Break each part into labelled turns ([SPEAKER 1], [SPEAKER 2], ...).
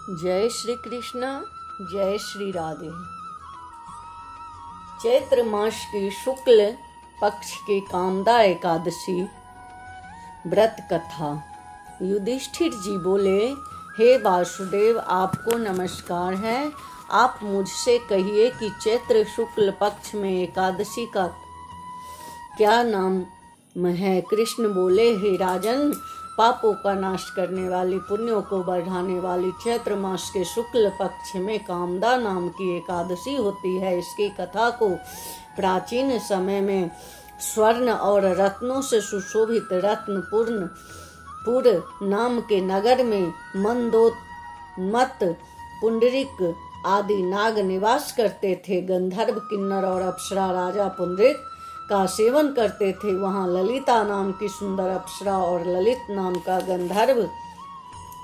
[SPEAKER 1] जय श्री कृष्ण, जय श्री राधे। चैत्र मास की शुक्ल पक्ष की कामदा एकादशी व्रत कथा। युधिष्ठिर जी बोले, हे वासुदेव, आपको नमस्कार है। आप मुझसे कहिए कि चैत्र शुक्ल पक्ष में एकादशी का क्या नाम है। कृष्ण बोले, हे राजन, पापों का नाश करने वाली, पुण्यों को बढ़ाने वाली चैत्र मास के शुक्ल पक्ष में कामदा नाम की एकादशी होती है। इसकी कथा को प्राचीन समय में स्वर्ण और रत्नों से सुशोभित रत्नपुर नाम के नगर में मंदोन्मत्त पुंडरीक आदि नाग निवास करते थे। गंधर्व, किन्नर और अप्सरा राजा पुंडरीक का सेवन करते थे। वहाँ ललिता नाम की सुंदर अप्सरा और ललित नाम का गंधर्व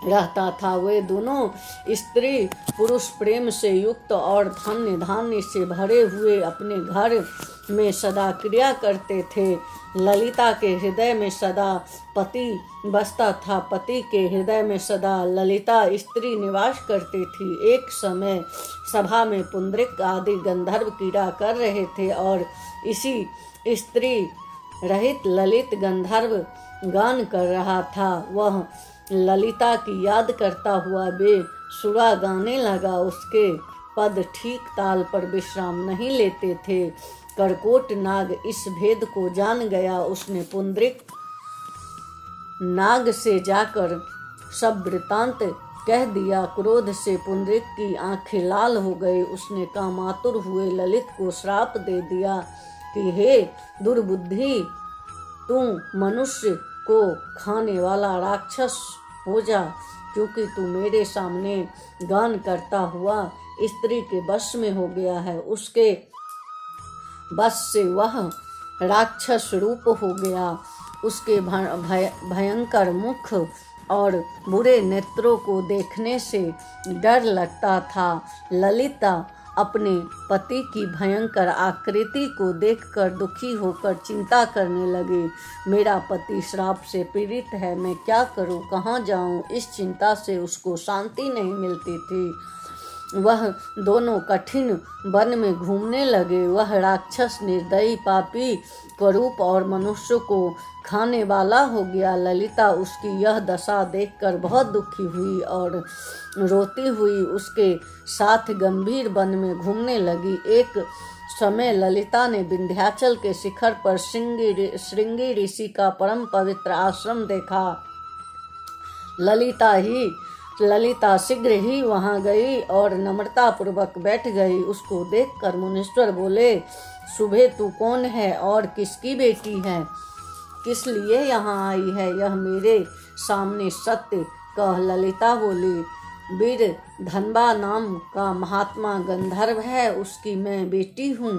[SPEAKER 1] रहता था। वे दोनों स्त्री पुरुष प्रेम से युक्त और धन्य धान्य से भरे हुए अपने घर में सदा क्रिया करते थे। ललिता के हृदय में सदा पति बसता था, पति के हृदय में सदा ललिता स्त्री निवास करती थी। एक समय सभा में पुंडरीक आदि गंधर्व क्रीड़ा कर रहे थे और इसी स्त्री रहित ललित गंधर्व गान कर रहा था। वह ललिता की याद करता हुआ बेसुरा गाने लगा। उसके पद ठीक ताल पर विश्राम नहीं लेते थे। करकोट नाग इस भेद को जान गया। उसने पुंडरीक नाग से जाकर सब वृतांत कह दिया। क्रोध से पुंडरीक की आंखें लाल हो गई। उसने कामातुर हुए ललित को श्राप दे दिया कि हे दुर्बुद्धि, तू मनुष्य को खाने वाला राक्षस हो जा, क्योंकि तू मेरे सामने गान करता हुआ स्त्री के वश में हो गया है। उसके बस से वह राक्षस रूप हो गया। उसके भयंकर मुख और बुरे नेत्रों को देखने से डर लगता था। ललिता अपने पति की भयंकर आकृति को देखकर दुखी होकर चिंता करने लगी। मेरा पति श्राप से पीड़ित है, मैं क्या करूं, कहाँ जाऊं। इस चिंता से उसको शांति नहीं मिलती थी। वह दोनों कठिन वन में घूमने लगे। वह राक्षस निर्दयी, पापी, कुरूप और मनुष्य को खाने वाला हो गया। ललिता उसकी यह दशा देखकर बहुत दुखी हुई और रोती हुई उसके साथ गंभीर वन में घूमने लगी। एक समय ललिता ने विंध्याचल के शिखर पर श्रृंगी ऋषि का परम पवित्र आश्रम देखा। ललिता शीघ्र ही वहां गई और नम्रता पूर्वक बैठ गई। उसको देखकर मुनीश्वर बोले, सुबह तू कौन है और किसकी बेटी है, किस लिए यहाँ आई है, यह मेरे सामने सत्य कह। ललिता बोली, वीर धनबा नाम का महात्मा गंधर्व है, उसकी मैं बेटी हूँ।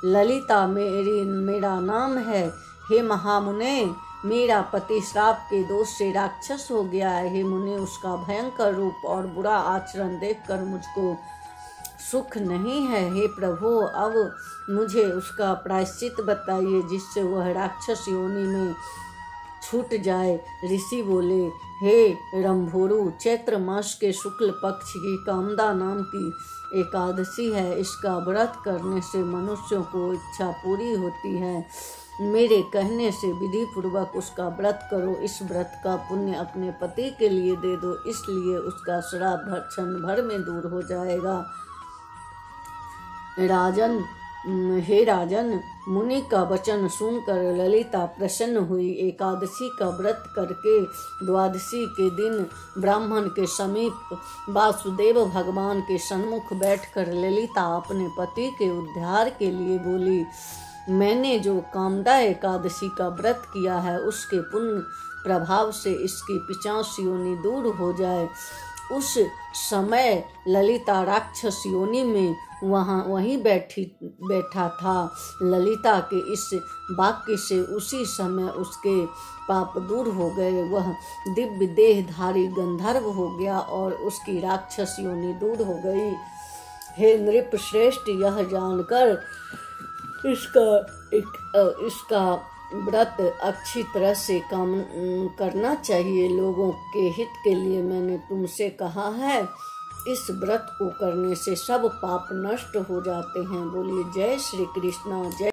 [SPEAKER 1] ललिता मेरा नाम है। हे महामुने, मेरा पति श्राप के दोष से राक्षस हो गया है। हे मुने, उसका भयंकर रूप और बुरा आचरण देखकर मुझको सुख नहीं है। हे प्रभु, अब मुझे उसका प्रायश्चित बताइए जिससे वह राक्षस योनि में छूट जाए। ऋषि बोले, हे रंभोरु, चैत्र मास के शुक्ल पक्ष की कामदा नाम की एकादशी है। इसका व्रत करने से मनुष्यों को इच्छा पूरी होती है। मेरे कहने से विधि पूर्वक उसका व्रत करो। इस व्रत का पुण्य अपने पति के लिए दे दो, इसलिए उसका श्राप क्षण भर में दूर हो जाएगा। हे राजन, मुनि का वचन सुनकर ललिता प्रसन्न हुई। एकादशी का व्रत करके द्वादशी के दिन ब्राह्मण के समीप वासुदेव भगवान के सन्मुख बैठकर ललिता अपने पति के उद्धार के लिए बोली, मैंने जो कामदा एकादशी का व्रत किया है, उसके पुण्य प्रभाव से इसकी 50 योनि दूर हो जाए। उस समय ललिता राक्षस योनि में वहीं बैठा था। ललिता के इस वाक्य से उसी समय उसके पाप दूर हो गए। वह दिव्य देहधारी गंधर्व हो गया और उसकी राक्षस योनि दूर हो गई। हे नृप श्रेष्ठ, यह जानकर इसका व्रत अच्छी तरह से काम करना चाहिए। लोगों के हित के लिए मैंने तुमसे कहा है। इस व्रत को करने से सब पाप नष्ट हो जाते हैं। बोलिए जय श्री कृष्णा। जय